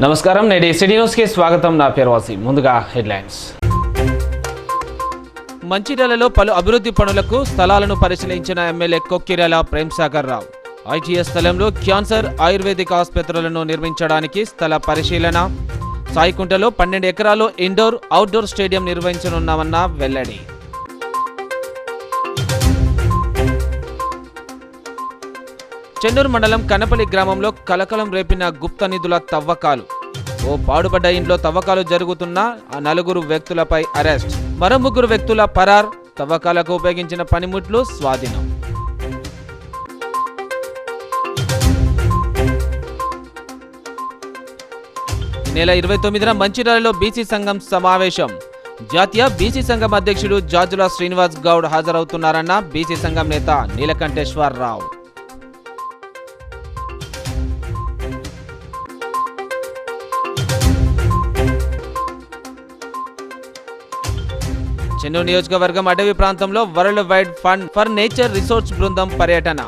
నమస్కారం, నేటి సిటీ న్యూస్కి స్వాగతం. నా పేరు వాసి. ముందుగా హెడ్లైన్స్. మంచిర్యాలలో పలు అభివృద్ధి పనులకు స్థలాలను పరిశీలించిన ఎమ్మెల్యే కొక్కిరాల ప్రేమ్సాగర్ రావు. ఐటీఎస్ స్థలంలో క్యాన్సర్ ఆయుర్వేదిక్ ఆసుపత్రులను నిర్మించడానికి స్థల పరిశీలన. సాయికుంటలో 12 ఎకరాలు ఇండోర్ అవుట్డోర్ స్టేడియం నిర్వహించనున్నామన్న వెల్లడి. చెన్నూరు మండలం కనపల్లి గ్రామంలో కలకలం రేపిన గుప్త నిధుల తవ్వకాలు. ఓ పాడుబడ్డ ఇంట్లో తవ్వకాలు జరుగుతున్న 4 వ్యక్తులపై అరెస్ట్. మరో 3 వ్యక్తుల పరార్. తవ్వకాలకు ఉపయోగించిన పనిముట్లు స్వాధీనం. ఈ నెల 29న మంచిర్యాలలో బీసీ సంఘం సమావేశం. జాతీయ బీసీ సంఘం అధ్యక్షుడు జాజుల శ్రీనివాస్ గౌడ్ హాజరవుతున్నారన్న బీసీ సంఘం నేత నీలకంఠేశ్వరరావు. చెన్నూరు నియోజకవర్గం అటవీ ప్రాంతంలో world wide fund for nature resource బృందం పర్యటన.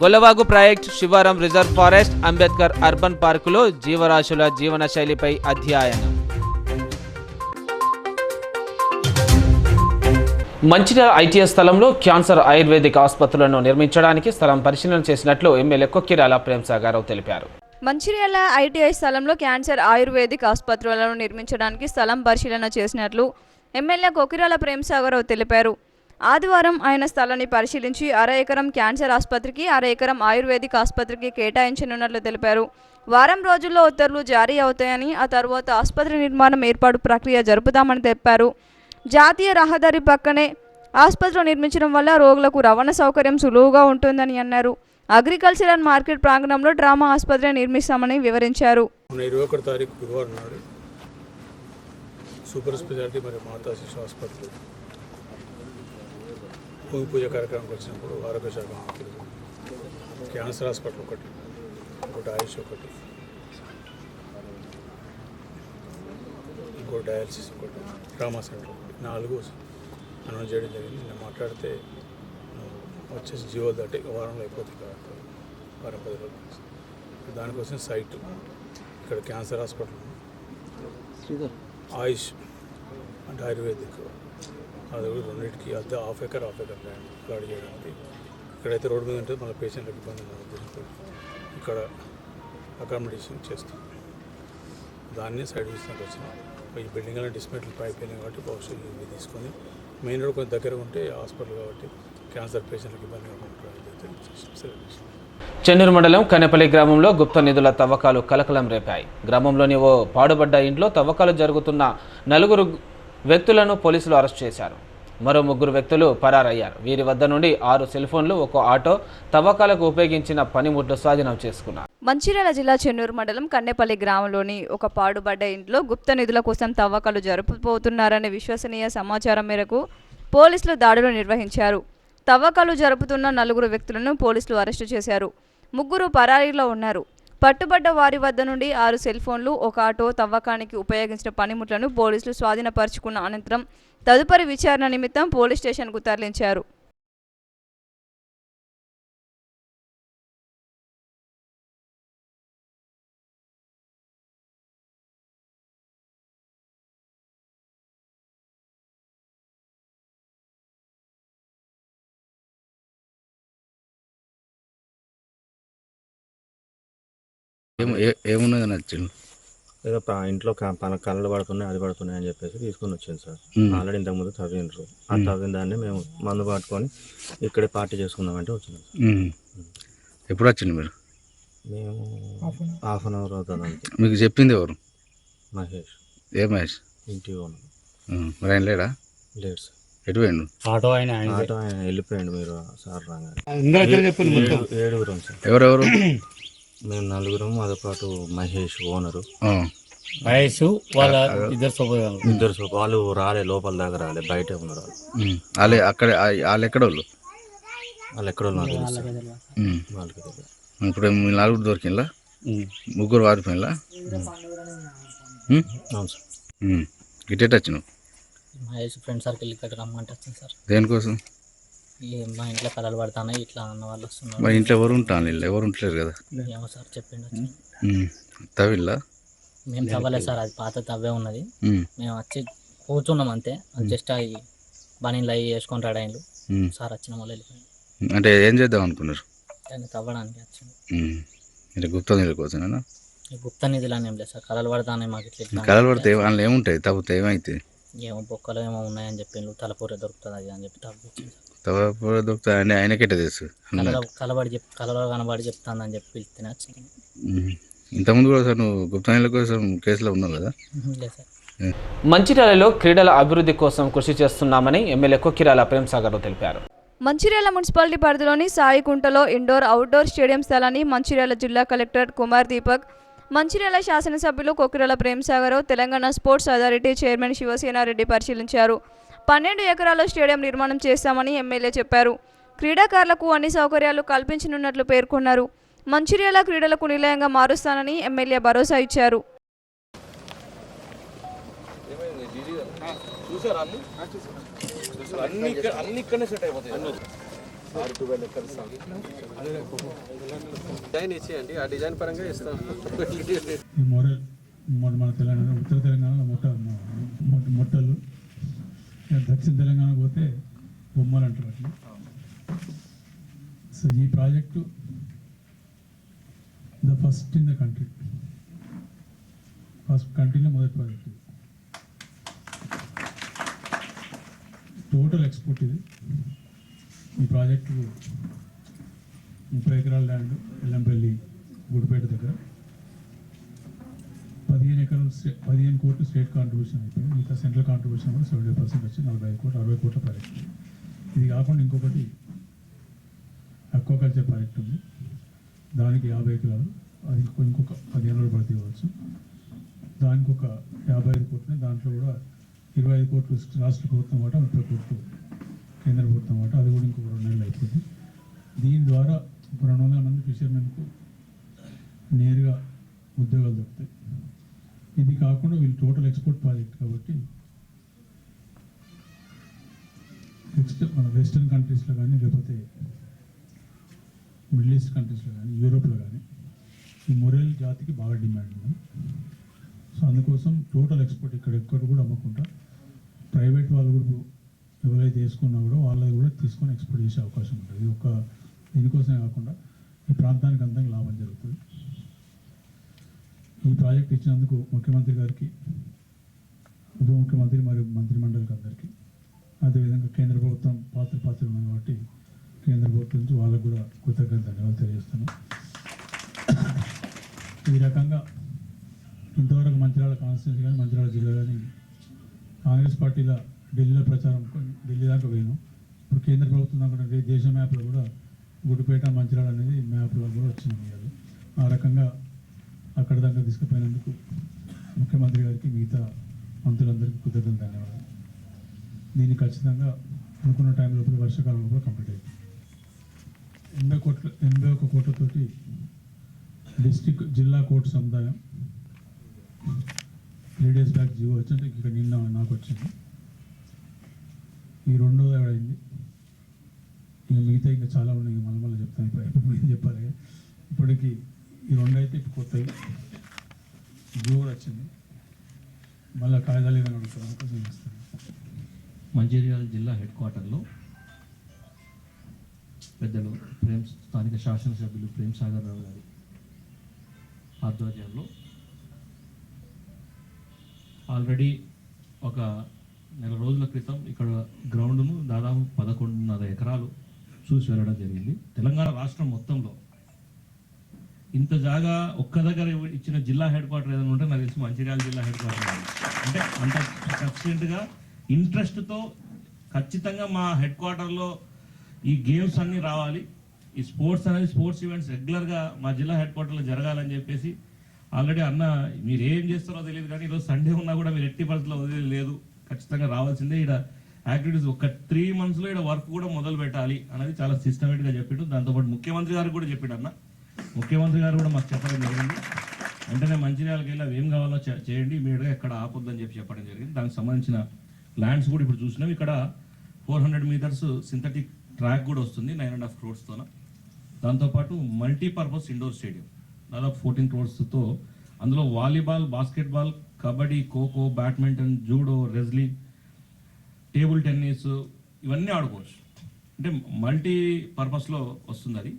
Gollavagu project, శివారం reserve forest, Ambedkar urban పార్కులో జీవరాశుల జీవన శైలిపై అధ్యయనం. మంచిర్యాల ఐటీఎస్ స్థలంలో క్యాన్సర్ ఆయుర్వేదిక్ ఆసుపత్రులను నిర్మించడానికి స్థలం పరిశీలన చేసినట్లు ఎమ్మెల్యే కొక్కిరాల ప్రేమ్సాగర్ రావు తెలిపారు. మంచిర్యాల ఐటీఐ స్థలంలో క్యాన్సర్ ఆయుర్వేదిక్ ఆసుపత్రులను నిర్మించడానికి స్థలం పరిశీలన చేసినట్లు ఎమ్మెల్యే కొక్కిరాల ప్రేమ్సాగర్ రావు తెలిపారు. ఆదివారం ఆయన స్థలాన్ని పరిశీలించి 1/2 ఎకరం క్యాన్సర్ ఆసుపత్రికి, 1/2 ఎకరం ఆయుర్వేదిక్ ఆసుపత్రికి కేటాయించనున్నట్లు తెలిపారు. వారం రోజుల్లో ఉత్తర్వులు జారీ అవుతాయని, ఆ తర్వాత ఆసుపత్రి నిర్మాణం ఏర్పాటు ప్రక్రియ జరుపుతామని తెలిపారు. జాతీయ రహదారి పక్కనే ఆసుపత్రి నిర్మించడం వల్ల రోగులకు రవాణా సౌకర్యం సులువుగా ఉంటుందని అన్నారు. అగ్రికల్చర్ అండ్ మార్కెట్ ప్రాంగణంలో డ్రామా ఆసుపత్రి నిర్మిస్తామని వివరించారు. 21 తారీఖు గురువారం నాడు సూపర్ స్పెషాలిటీ మరియు మాతా శిశు ఆసుపత్రి భూమి పూజ కార్యక్రమానికి వచ్చినప్పుడు ఆరోగ్య శాఖ మంత్రులు క్యాన్సర్ హాస్పిటల్ ఒకటి ఆయుష్ ఒకటి, ఇంకో డయాలసిస్ ఒకటి, ట్రామా సెంటర్ ఒకటి, 4 అనౌన్స్ చేయడం జరిగింది. నేను మాట్లాడితే వచ్చేసి జియో దాటి వారంలో అయిపోతుంది, వారం 10 రోజులు. దానికోసం సైట్ ఇక్కడ క్యాన్సర్ హాస్పిటల్, ఆయుష్ అంటే ఆయుర్వేదిక్, అది కూడా రెండింటికి అద్దె హాఫ్ ఎకర్ ల్యాండ్ ప్లాట్ చేయడానికి. ఇక్కడైతే రోడ్డు మీద ఉంటుంది, మన పేషెంట్లకు ఇబ్బంది ఉద్దేశంతో ఇక్కడ అకామిడేషన్ చేస్తాం. దాన్ని సైడ్ తీసుకొని వచ్చినాం. ఈ బిల్డింగ్ అనేది డిస్మెంటల్ పైప్ వెళ్ళింది కాబట్టి బహుశా ఇవి తీసుకొని మెయిన్ రోడ్ కొంచెం దగ్గర ఉంటే హాస్పిటల్ కాబట్టి క్యాన్సర్ పేషెంట్లకు ఇబ్బంది కాకుండా. చెన్నూరు మండలం కనపల్లి గ్రామంలో గుప్త నిధుల తవ్వకాలు కలకలం రేపాయి. గ్రామంలోని ఓ పాడుబడ్డ ఇంట్లో తవ్వకాలు జరుగుతున్న 4 వ్యక్తులను పోలీసులు అరెస్ట్ చేశారు. మరో 3 వ్యక్తులు పరారయ్యారు. వీరి వద్ద నుండి 6 సెల్ ఫోన్లు, 1 ఆటో, తవ్వకాలకు ఉపయోగించిన పనిముట్లు స్వాధీనం చేసుకున్నారు. మంచిర్యాల జిల్లా చెన్నూరు మండలం కన్నెపల్లి గ్రామంలోని ఒక పాడుబడ్డ ఇంట్లో గుప్త నిధుల కోసం తవ్వకాలు జరుపుపోతున్నారనే విశ్వసనీయ సమాచారం మేరకు పోలీసులు దాడులు నిర్వహించారు. తవ్వకాలు జరుపుతున్న 4 వ్యక్తులను పోలీసులు అరెస్టు చేశారు. 3 పరారీలో ఉన్నారు. పట్టుబడ్డ వారి వద్ద నుండి 6 సెల్ ఫోన్లు, 1 ఆటో, తవ్వకానికి ఉపయోగించిన పనిముట్లను పోలీసులు స్వాధీనపరుచుకున్న అనంతరం తదుపరి విచారణ నిమిత్తం పోలీస్ స్టేషన్కు తరలించారు. ఏమున్నది నచ్చింది? ఏదో ఇంట్లో కళ్ళు పడుతున్నాయి, అది పడుతున్నాయి అని చెప్పేసి తీసుకొని వచ్చింది సార్. ఆల్రెడీ ఇంతకుముందు తవ్విండ్రు. ఆ తవ్విన దాన్ని మేము మందు పట్టుకొని ఇక్కడే పార్టీ చేసుకుందామంటే వచ్చినాం. ఎప్పుడు వచ్చింది మీరు? మేము హాఫ్ అన్ అవర్ అవుతుంది అంతే. మీకు చెప్పింది ఎవరు? మహేష్. ఏ మహేష్? ఇంటి మరి ఆయన లేడా? లేడు సార్. ఎటు పోయిండు? ఆటో ఆయన వెళ్ళిపోయాడు. మీరు సార్ రాగానే 7 సార్. ఎవరెవరు? మేము 4, అదొకటి మహేష్ ఓనరు, మహేష్ వాళ్ళ ఇద్దరు వాళ్ళు రాలే, లోపల దాకా రాలే, బయటే ఉన్నారు వాళ్ళు. అక్కడ వాళ్ళు ఎక్కడ వాళ్ళు? వాళ్ళు ఎక్కడ ఉన్నారు వాళ్ళకి తెలియదు. ఇప్పుడు మీ 4 దొరికిందా? 3 వారిపోయినా? అవును సార్. ఇటేట్ వచ్చినావు? మహేష్ ఫ్రెండ్ సర్కిల్ ఇక్కడ రమ్మంటే వచ్చింది సార్. దేనికోసం? మా ఇంట్లో కళలు పడతానే ఇట్లా అన్న వాళ్ళు వస్తున్నారు. మా ఇంట్లో ఎవరు ఉంటాను? ఎవరు ఉంటలేరు కదా. ఏమో సార్ చెప్పిండు. తవిల్లా మేము తవ్వలేదు సార్, అది పాత తవ్వే ఉన్నది. ఉమ్, మేము వచ్చి కూర్చున్నాం అంతే. అది జస్ట్ అవి బనీళ్ళు అవి వేసుకొని రాడాయిన్లు ఉమ్. సార్ వచ్చిన వాళ్ళు వెళ్ళిపోయింది. అంటే ఏం చేద్దాం అనుకున్నారు? దాన్ని తవ్వడానికి వచ్చింది. అంటే గుప్త నీళ్ళ కోసమేనా? ఈ గుప్త నిధులు అని ఏం లేదు సార్, కళలు పడతానే మాకు ఇట్లా ఇట్లా కలలు పడితే వాళ్ళు ఏముంటాయి, తవ్వుతే ఏమైతే ఏమో బొక్కలు ఏమో ఉన్నాయని చెప్పిండ్రు, తలపూర దొరుకుతుంది అది అని చెప్పి తవ్వించింది సార్. తవ్వ దొరుకుతా అంటే ఆయనకెట్ట తెలుసు? కళలో కనబడి చెప్తానని చెప్పి పిలిస్తేనే వచ్చింది. ఇంతకుముందు కూడా సార్ నువ్వు గుప్త నీళ్ళ కోసం కేసులో ఉన్నావు కదా? లేదు సార్. మంచిర్యాలలో క్రీడల అభివృద్ధి కోసం కృషి చేస్తున్నామని ఎమ్మెల్యే కొక్కిరాల ప్రేమ్సాగర్ తెలిపారు. మంచిర్యాల మున్సిపాలిటీ పరిధిలోని సాయికుంటలో ఇండోర్ అవుట్డోర్ స్టేడియం స్థలాన్ని మంచిర్యాల జిల్లా కలెక్టర్ కుమార్ దీపక్, మంచిర్యాల శాసనసభ్యులు Kokkirala Premsagar, Telangana sports authority chairman Shiva Sena Reddy పరిశీలించారు. 12 ఎకరాల స్టేడియం నిర్మాణం చేస్తామని ఎమ్మెల్యే చెప్పారు. క్రీడాకారులకు అన్ని సౌకర్యాలు కల్పించనున్నట్లు పేర్కొన్నారు. మంచిర్యాల క్రీడలకు నిలయంగా మారుస్తానని ఎమ్మెల్యే భరోసా ఇచ్చారు. ఈ మోడల్ మన తెలంగాణ, ఉత్తర తెలంగాణలో మొట్టలు, దక్షిణ తెలంగాణ పోతే బొమ్మలు అంటారు అట్లా. సో ఈ project the first in the country, కంట్రీలో మొదటి ప్రాజెక్ట్ ఇది. టోటల్ ఎక్స్పోర్ట్ ఇది. ఈ ప్రాజెక్టు 30 ఎకరాల ల్యాండ్ ఎల్లంపల్లి గుడిపేట దగ్గర. 15 కోట్లు స్టేట్ కాంట్రిబ్యూషన్ అయిపోయింది. మిగతా సెంట్రల్ కాంట్రిబ్యూషన్ కూడా 70% వచ్చి 45 కోట్లు, 60 కోట్ల ప్రాజెక్ట్. ఇది కాకుండా ఇంకొకటి అక్వాకల్చర్ ప్రాజెక్ట్ ఉంది, దానికి 50 ఎకరాలు, అది ఇంకొక 15 రోజులు పడితే కావచ్చు. దానికి ఒక 55 కోట్లు, దాంట్లో కూడా 25 కోట్లు రాష్ట్ర ప్రభుత్వం వాటా, 30 కోట్లు కేంద్ర ప్రభుత్వం వాటా, అది కూడా ఇంకొక 2 నెలలు అయిపోతుంది. దీని ద్వారా 200 మంది ఫిషర్మెన్కు నేరుగా ఉద్యోగాలు దొరుకుతాయి. ఇది కాకుండా వీళ్ళు టోటల్ ఎక్స్పోర్ట్ ప్రాజెక్ట్ కాబట్టి నెక్స్ట్ మన వెస్టర్న్ కంట్రీస్లో కానీ, లేకపోతే మిడిల్ ఈస్ట్ కంట్రీస్లో కానీ, యూరోప్లో కానీ ఈ మొరేల్ జాతికి బాగా డిమాండ్ ఉంది. సో అందుకోసం టోటల్ ఎక్స్పోర్ట్ ఎక్కడ కూడా అమ్మకుండా ప్రైవేట్ వాళ్ళు కూడా ఎవరైతే వేసుకున్నా కూడా వాళ్ళది కూడా తీసుకొని ఎక్స్పోర్ట్ చేసే అవకాశం ఉంటుంది. ఇది ఒక దీనికోసమే కాకుండా ఈ ప్రాంతానికి అంతంగా లాభం జరుగుతుంది. ఈ ప్రాజెక్ట్ ఇచ్చినందుకు ముఖ్యమంత్రి గారికి, ఉప ముఖ్యమంత్రి మరియు మంత్రిమండలికి అందరికీ, అదేవిధంగా కేంద్ర ప్రభుత్వం పాత్ర ఉంది కాబట్టి కేంద్ర ప్రభుత్వం నుంచి వాళ్ళకు కూడా కృతజ్ఞత ధన్యవాదాలు తెలియజేస్తాను. ఈ రకంగా ఇంతవరకు మంచిర్యాల కాన్స్టిట్యూన్సీ కానీ, మంచిర్యాల జిల్లా కానీ కాంగ్రెస్ పార్టీలో ఢిల్లీలో ప్రచారం, ఢిల్లీ దాకా పోయినాం. ఇప్పుడు కేంద్ర ప్రభుత్వం దాకా దేశ మ్యాప్లో కూడా గుడిపేట, మంచిర్యాల అనేది మ్యాప్లో కూడా వచ్చింది. ఆ రకంగా అక్కడ దాకా తీసుకుపోయినందుకు ముఖ్యమంత్రి గారికి, మిగతా మంత్రులందరికీ కృతజ్ఞతలు ధన్యవాదాలు. దీన్ని ఖచ్చితంగా అనుకున్న టైం లోపల, వర్షాకాలం లోపల కంప్లీట్ అయింది. 81 కోట్లతోటి డిస్ట్రిక్ట్ జిల్లా కోర్టు సముదాయం 3 days బ్యాక్ జీవో వచ్చింది. ఇక్కడ నిన్న నాకు వచ్చింది. ఈ 2వ అయింది. ఇక మిగతా ఇంకా చాలా ఉన్నాయి, మళ్ళీ చెప్తాను. ఇప్పుడు ఏం చెప్పాలి, ఇప్పటికి ఈ 2 అయితే ఇప్పుడు కొత్తవి జీవో కూడా వచ్చింది. మళ్ళీ కాగితాలు ఏమైనా అడుగుతాను కోసం చేస్తాను. మంచిర్యాల జిల్లా హెడ్ క్వార్టర్లో పెద్దలు స్థానిక శాసనసభ్యులు ప్రేమ్సాగర్ రావు గారి ఆధ్వర్యంలో ఆల్రెడీ ఒక నెల రోజుల క్రితం ఇక్కడ గ్రౌండ్ను దాదాపు 11.5 ఎకరాలు చూసి వెళ్ళడం జరిగింది. తెలంగాణ రాష్ట్రం మొత్తంలో ఇంత జాగా ఒక్క దగ్గర ఇచ్చిన జిల్లా హెడ్ క్వార్టర్ ఏదైనా ఉంటే నాకు తెలిసి మంచిర్యాల జిల్లా హెడ్ క్వార్టర్. అంటే అంత సఫిషియెంట్గా ఇంట్రెస్ట్తో ఖచ్చితంగా మా హెడ్ క్వార్టర్లో ఈ గేమ్స్ అన్నీ రావాలి, ఈ స్పోర్ట్స్ ఈవెంట్స్ రెగ్యులర్గా మా జిల్లా హెడ్ క్వార్టర్లో జరగాలని చెప్పేసి ఆల్రెడీ అన్న మీరు ఏం చేస్తారో తెలియదు కానీ ఈరోజు సండే ఉన్నా కూడా మీరు ఎట్టి పరిస్థితుల్లో వదిలేదు లేదు, ఖచ్చితంగా రావాల్సిందే. ఇక్కడ యాక్టివిటీస్ ఒక 3 monthsలో ఇక్కడ వర్క్ కూడా మొదలు పెట్టాలి అనేది చాలా సిస్టమేటిక్గా చెప్పిండు. దాంతోపాటు ముఖ్యమంత్రి గారు కూడా చెప్పాడు అన్న. ముఖ్యమంత్రి గారు కూడా మాకు చెప్పడం జరిగింది. వెంటనే మంచిర్యాలకి వెళ్ళి అవి ఏం కావాలో చేయండి, ఇమీడియట్గా ఎక్కడ ఆపొద్దని చెప్పడం జరిగింది. దానికి సంబంధించిన ల్యాండ్స్ కూడా ఇప్పుడు చూసినాం. ఇక్కడ 400 meters సింథటిక్ ట్రాక్ కూడా వస్తుంది 9.5 crores. దాంతోపాటు మల్టీపర్పస్ ఇండోర్ స్టేడియం దాదాపు 14 crores అందులో volleyball, basketball, kabaddi, kho kho, badminton, judo, wrestling, table tennis ఇవన్నీ ఆడుకోవచ్చు. అంటే మల్టీ పర్పస్లో వస్తుంది అది.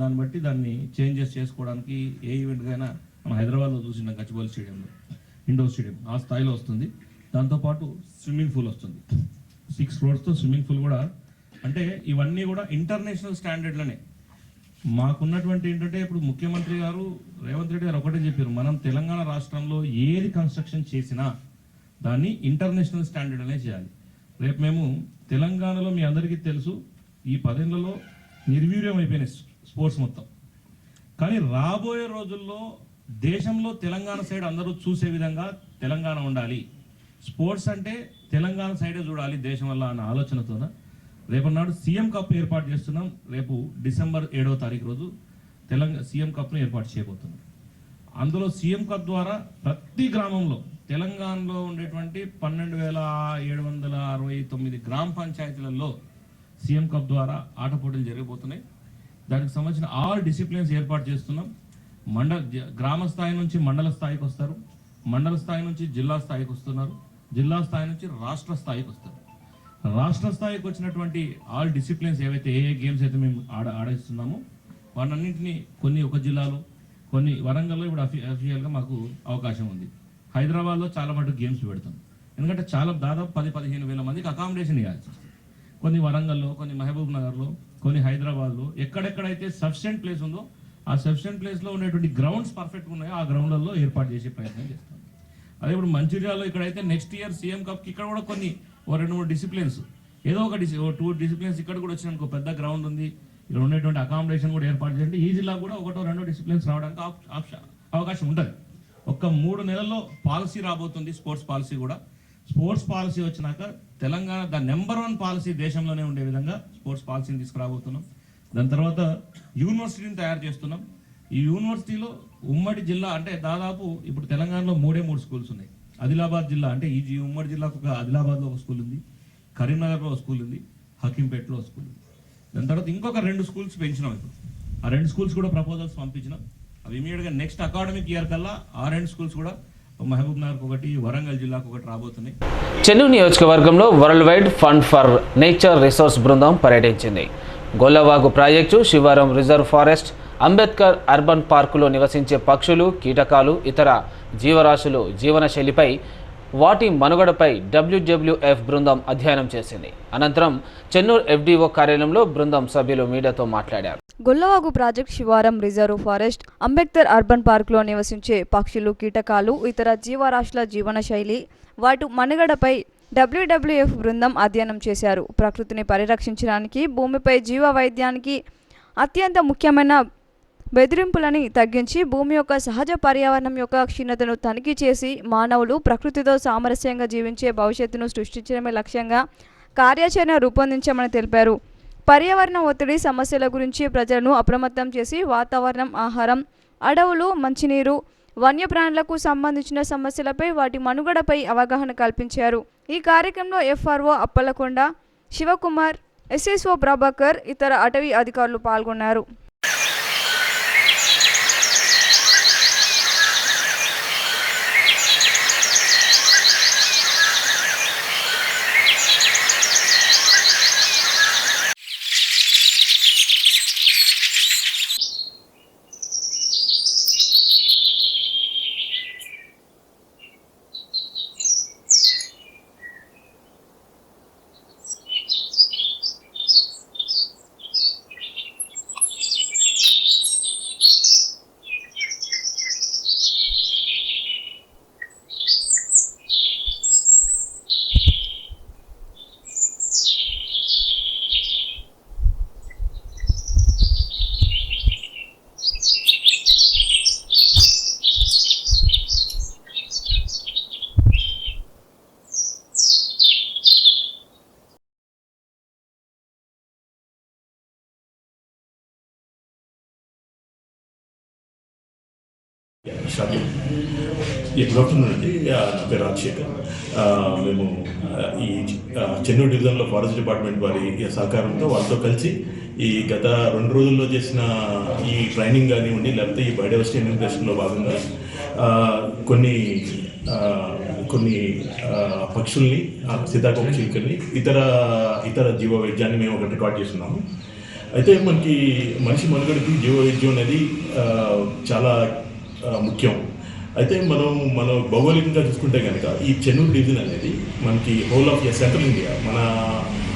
దాన్ని బట్టి దాన్ని చేంజెస్ చేసుకోవడానికి ఏ ఈవెంట్కైనా మనం హైదరాబాద్లో చూసిన గచ్చిబౌలి స్టేడియంలో, ఇండోర్ స్టేడియం ఆ స్థాయిలో వస్తుంది. దాంతోపాటు స్విమ్మింగ్ పూల్ వస్తుంది, 6 ఫ్లోర్స్తో స్విమ్మింగ్ పూల్ కూడా. అంటే ఇవన్నీ కూడా ఇంటర్నేషనల్ స్టాండర్డ్లోనే. మాకున్నటువంటి ఏంటంటే ఇప్పుడు ముఖ్యమంత్రి గారు రేవంత్ రెడ్డి గారు ఒకటే చెప్పారు, మనం తెలంగాణ రాష్ట్రంలో ఏది కన్స్ట్రక్షన్ చేసినా దాన్ని ఇంటర్నేషనల్ స్టాండర్డ్ అనే చేయాలి. రేపు మేము తెలంగాణలో మీ అందరికీ తెలుసు ఈ 10 ఏళ్లలో నిర్వీర్యం అయిపోయినాయి స్పోర్ట్స్ మొత్తం. కానీ రాబోయే రోజుల్లో దేశంలో తెలంగాణ సైడ్ అందరూ చూసే విధంగా తెలంగాణ ఉండాలి. స్పోర్ట్స్ అంటే తెలంగాణ సైడే చూడాలి దేశం వల్ల అన్న ఆలోచనతోన రేపు నాడు సీఎం కప్ ఏర్పాటు చేస్తున్నాం. రేపు డిసెంబర్ 7వ తారీఖు రోజు సీఎం కప్ను ఏర్పాటు చేయబోతున్నాం. అందులో సీఎం కప్ ద్వారా ప్రతి గ్రామంలో తెలంగాణలో ఉండేటువంటి 12,769 గ్రామ పంచాయతీలలో సీఎం కప్ ద్వారా ఆట పోటీలు జరగబోతున్నాయి. దానికి సంబంధించిన ఆల్ డిసిప్లిన్స్ ఏర్పాటు చేస్తున్నాం. గ్రామ స్థాయి నుంచి మండల స్థాయికి వస్తారు, మండల స్థాయి నుంచి జిల్లా స్థాయికి వస్తున్నారు, జిల్లా స్థాయి నుంచి రాష్ట్ర స్థాయికి వస్తారు. రాష్ట్ర స్థాయికి వచ్చినటువంటి ఆల్ డిసిప్లిన్స్ ఏవైతే ఏ గేమ్స్ అయితే మేము ఆడిస్తున్నామో వాటన్నింటినీ కొన్ని ఒక జిల్లాలో, కొన్ని వరంగల్లో ఇప్పుడు అఫీషియల్గా మాకు అవకాశం ఉంది. హైదరాబాద్లో చాలా మటుకు గేమ్స్ పెడతాం. ఎందుకంటే దాదాపు 10-15 వేల మందికి అకామిడేషన్ ఇవ్వాల్సి వస్తుంది. కొన్ని వరంగల్లో, కొన్ని మహబూబ్ నగర్లో, కొన్ని హైదరాబాద్లో ఎక్కడెక్కడైతే సఫిషియెంట్ ప్లేస్ ఉందో ఆ సఫిషియెంట్ ప్లేస్లో ఉండేటువంటి గ్రౌండ్స్ పర్ఫెక్ట్గా ఉన్నాయో ఆ గ్రౌండ్లలో ఏర్పాటు చేసే ప్రయత్నం చేస్తాం. అదే ఇప్పుడు మంచిర్యాలలో ఇక్కడైతే నెక్స్ట్ ఇయర్ సీఎం కప్కి ఇక్కడ కూడా కొన్ని 2-3 డిసిప్లిన్స్, ఏదో ఒక 2 డిసిప్లిన్స్ ఇక్కడ కూడా వచ్చిన పెద్ద గ్రౌండ్ ఉంది, ఇక్కడ ఉండేటువంటి అకామిడేషన్ కూడా ఏర్పాటు చేయండి. ఈ జిల్లా కూడా 1-2 డిసిప్లిన్స్ రావడానికి అవకాశం ఉంటుంది. 3 నెలల్లో పాలసీ రాబోతుంది, స్పోర్ట్స్ పాలసీ కూడా. స్పోర్ట్స్ పాలసీ వచ్చినాక తెలంగాణ నెంబర్ 1 పాలసీ దేశంలోనే ఉండే విధంగా స్పోర్ట్స్ పాలసీని తీసుకురాబోతున్నాం. దాని తర్వాత యూనివర్సిటీని తయారు చేస్తున్నాం. ఈ యూనివర్సిటీలో ఉమ్మడి జిల్లా అంటే దాదాపు ఇప్పుడు తెలంగాణలో 3 స్కూల్స్ ఉన్నాయి. ఆదిలాబాద్ జిల్లా అంటే ఈ ఉమ్మడి జిల్లాకు ఆదిలాబాద్లో ఒక స్కూల్ ఉంది, కరీంనగర్లో ఒక స్కూల్ ఉంది, హకీంపేటలో ఒక స్కూల్ ఉంది. దాని తర్వాత ఇంకొక 2 స్కూల్స్ పెంచినాం. ఇప్పుడు ఆ 2 స్కూల్స్ కూడా ప్రపోజల్స్ పంపించినాం. అవి ఇమీడియట్గా నెక్స్ట్ అకాడమిక్ ఇయర్ కల్లా ఆ 2 స్కూల్స్ కూడా మహబూబ్ నగర్కి ఒకటి, వరంగల్ జిల్లాకు ఒకటి రాబోతున్నాయి. చెన్నూరు నియోజకవర్గంలో world wide fund for nature resource బృందం పర్యటించింది. Gollavagu project, Shivaram reserve forest, Ambedkar urban పార్కులో నివసించే పక్షులు, కీటకాలు, ఇతర జీవరాశులు జీవనశైలిపై, వాటి మనుగడపై WWF బృందం అధ్యయనం చేసింది. అనంతరం చెన్నూరు FDO కార్యాలయంలో బృందం సభ్యులు మీడియాతో మాట్లాడారు. Gollavagu project, శివారం reserve forest, Ambedkar urban పార్కులో నివసించే పక్షులు, కీటకాలు, ఇతర జీవరాశుల జీవనశైలి, వాటి మనుగడపై WWF బృందం అధ్యయనం చేశారు. ప్రకృతిని పరిరక్షించడానికి, భూమిపై జీవ వైద్యానికి అత్యంత ముఖ్యమైన బెదిరింపులని తగ్గించి భూమి యొక్క సహజ పర్యావరణం యొక్క క్షీణతను తనిఖీ చేసి మానవులు ప్రకృతితో సామరస్యంగా జీవించే భవిష్యత్తును సృష్టించడమే లక్ష్యంగా కార్యాచరణ రూపొందించామని తెలిపారు. పర్యావరణ ఒత్తిడి సమస్యల గురించి ప్రజలను అప్రమత్తం చేసి వాతావరణం, ఆహారం, అడవులు, మంచినీరు, వన్యప్రాణులకు సంబంధించిన సమస్యలపై, వాటి మనుగడపై అవగాహన కల్పించారు. ఈ కార్యక్రమంలో FRO అప్పలకొండ, శివకుమార్, SSO ప్రభాకర్, ఇతర అటవీ అధికారులు పాల్గొన్నారు. గుడ్ ఆఫ్టర్నూన్ అండి. నా పేరు రాజశేఖర్. మేము ఈ చెన్నూరు డివిజన్లో ఫారెస్ట్ డిపార్ట్మెంట్ వారి సహకారంతో వాళ్ళతో కలిసి ఈ గత 2 రోజుల్లో చేసిన ఈ ట్రైనింగ్ కానివ్వండి, లేకపోతే ఈ బయోడైవర్సిటీ ఇన్వెస్టిగేషన్లో భాగంగా కొన్ని పక్షుల్ని, సీతాకోక చిలుకల్ని, ఇతర జీవ వైద్యాన్ని మేము ఒకటి రికార్డ్ చేస్తున్నాము. అయితే మనకి మనిషి మనుగడకి జీవ వైద్యం అనేది చాలా ముఖ్యం. అయితే మనం భౌగోళికంగా చూసుకుంటే కనుక ఈ చెన్నూరు డివిజన్ అనేది మనకి హోల్ ఆఫ్ సెంట్రల్ ఇండియా, మన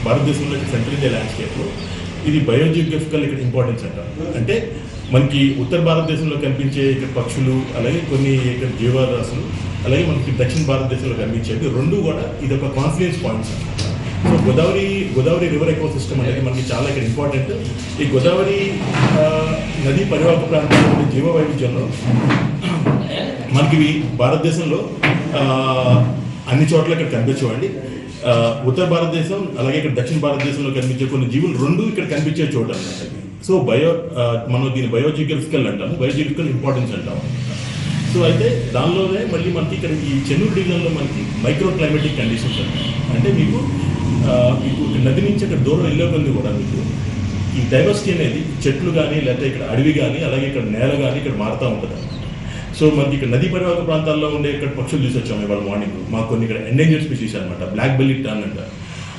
భారతదేశంలో సెంట్రల్ ఇండియా ల్యాండ్స్కేప్లో ఇది బయోజియోగ్రఫికల్ ఇక్కడ ఇంపార్టెన్స్ అంటారు. అంటే మనకి ఉత్తర భారతదేశంలో కనిపించే ఇక్కడ పక్షులు, అలాగే కొన్ని ఇక్కడ జీవరాశులు, అలాగే మనకి దక్షిణ భారతదేశంలో కనిపించేది రెండు కూడా ఇది ఒక కాన్ఫ్లుయెన్స్ పాయింట్స్ అనమాట. So Godavari river eco system అనేది మనకి చాలా ఇక్కడ ఇంపార్టెంట్. ఈ గోదావరి నదీ పరివాహక ప్రాంతాల్లో జీవ వైవిధ్యంలో మనకి భారతదేశంలో అన్ని చోట్ల ఇక్కడ కనిపించవండి. ఉత్తర భారతదేశం అలాగే ఇక్కడ దక్షిణ భారతదేశంలో కనిపించే కొన్ని జీవులు రెండు ఇక్కడ కనిపించే చోట అన్నమాట. సో మనం దీన్ని బయోజియోగ్రఫికల్ అంటాము, బయోజియోగ్రఫికల్ ఇంపార్టెన్స్ అంటాము. సో అయితే దానిలోనే మళ్ళీ మనకి ఇక్కడ ఈ చెన్నూరు డివిజన్లో మనకి మైక్రో క్లైమేటిక్ కండిషన్స్ అంటారు. అంటే మీకు నది నుంచి అక్కడ దూరం వెళ్ళే కొద్ది కూడా మీకు ఈ డైవర్సిటీ అనేది చెట్లు కానీ, లేకపోతే ఇక్కడ అడవి కానీ, అలాగే ఇక్కడ నేల కానీ ఇక్కడ మారుతూ ఉంటుంది అన్నమాట. సో మనకి ఇక్కడ నదీ పరివాహక ప్రాంతాల్లో ఉండే ఇక్కడ పక్షులు చూసి వచ్చాము ఇవాళ మార్నింగ్. మాకు కొన్ని ఇక్కడ ఎండేంజర్డ్ స్పీషీస్ అనమాట, బ్లాక్ బెల్లీ టర్న్ అంటారు.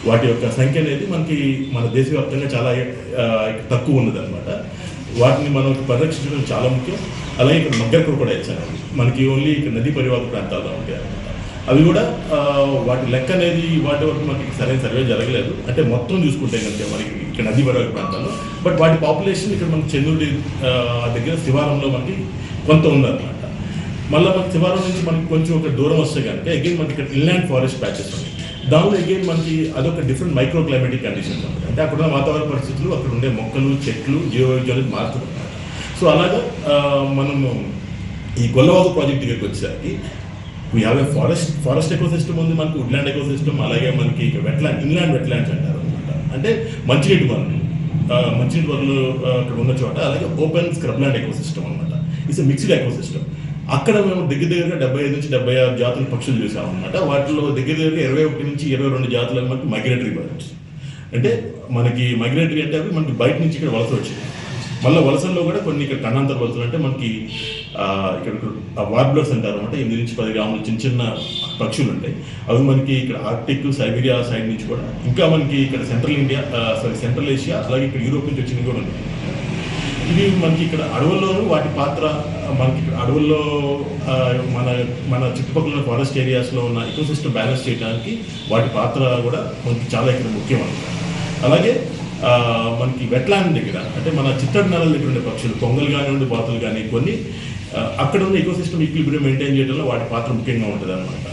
వాటి యొక్క సంఖ్య అనేది మనకి మన దేశవ్యాప్తంగా చాలా తక్కువ ఉన్నదన్నమాట. వాటిని మనం పరిరక్షించడం చాలా ముఖ్యం. అలాగే ఇక్కడ మగ్గర్ క్రొకోడైల్స్ అనేది మనకి ఓన్లీ ఇక్కడ నదీ పరివాహక ప్రాంతాల్లో ఉంటాయి అన్నమాట. అవి కూడా వాటి లెక్క అనేది వాటి వరకు మనకి సరైన సర్వే జరగలేదు. అంటే మొత్తం చూసుకుంటే కనుక మనకి ఇక్కడ నదీ పరివాహక ప్రాంతాల్లో, బట్ వాటి పాపులేషన్ ఇక్కడ మనకి చెన్నూరు దగ్గర శివారంలో మనకి కొంత ఉందన్నమాట. మళ్ళీ మనకి శివారం నుంచి మనకి కొంచెం ఒక దూరం వస్తే కనుక అగైన్ మనకి ఇక్కడ ఇన్లాండ్ ఫారెస్ట్ ప్యాచెస్ ఉన్నాయి. దానిలో అగైన్ మనకి అదొక డిఫరెంట్ మైక్రో క్లైమేటిక్ కండిషన్స్ ఉంటుంది. అంటే అక్కడ ఉన్న వాతావరణ పరిస్థితులు, అక్కడ ఉండే మొక్కలు, చెట్లు, జీవ వైవిధ్యం అనేది మారుతుంది అన్నమాట. సో అలాగా మనము ఈ గొల్లవాగు ప్రాజెక్ట్ దగ్గరికి వచ్చేసరికి we have a forest ecosystem ఉంది, మనకి వుడ్లాండ్ ఎకోసిస్టమ్, అలాగే మనకి ఇన్లాండ్ వెట్లాండ్స్ అంటారు అనమాట. అంటే మంచినీటి వనరులు అక్కడ ఉన్న చోట, అలాగే ఓపెన్ స్క్రబ్లాండ్ ఎకోసిస్టమ్ అనమాట. It's mixed ecosystem. అక్కడ మేము దగ్గరగా 75 నుంచి 76 జాతుల పక్షులు చూసామన్నమాట. వాటిలో దగ్గరగా 21 నుంచి 22 జాతులు మనకి మైగ్రేటరీ బర్డ్స్. అంటే మనకి మైగ్రేటరీ అంటే అవి మనకి బయట నుంచి ఇక్కడ వలస వచ్చింది. మళ్ళీ వలసల్లో కూడా కొన్ని ఇక్కడ కన్నాంతర వలసలు, అంటే మనకి ఇక్కడ వార్బ్లర్స్ అంటారు అనమాట. 8 నుంచి 10 గ్రాములు చిన్న పక్షులు ఉంటాయి. అవి మనకి ఇక్కడ ఆర్టిక్, సైబీరియా సైడ్ నుంచి కూడా, ఇంకా మనకి ఇక్కడ సెంట్రల్ ఏషియా, అలాగే ఇక్కడ యూరోప్ నుంచి వచ్చినవి కూడా ఉన్నాయి. ఇవి మనకి ఇక్కడ అడవుల్లోనూ వాటి పాత్ర, మనకి ఇక్కడ అడవుల్లో మన చుట్టుపక్కల ఫారెస్ట్ ఏరియాస్లో ఉన్న ఎకోసిస్టమ్ బ్యాలెన్స్ చేయడానికి వాటి పాత్ర కూడా మనకి చాలా ఇక్కడ ముఖ్యం అనమాట. అలాగే మనకి వెట్లాండ్ దగ్గర, అంటే మన చిత్తడి నెలల దగ్గర ఉండే పక్షులు, పొంగల్ కానివ్వండి, బాతులు కానీ, కొన్ని అక్కడ ఉన్న ఎకోసిస్టమ్ ఈక్విలిబ్రియం మెయింటైన్ చేయడంలో వాటి పాత్ర ముఖ్యంగా ఉంటుంది అనమాట.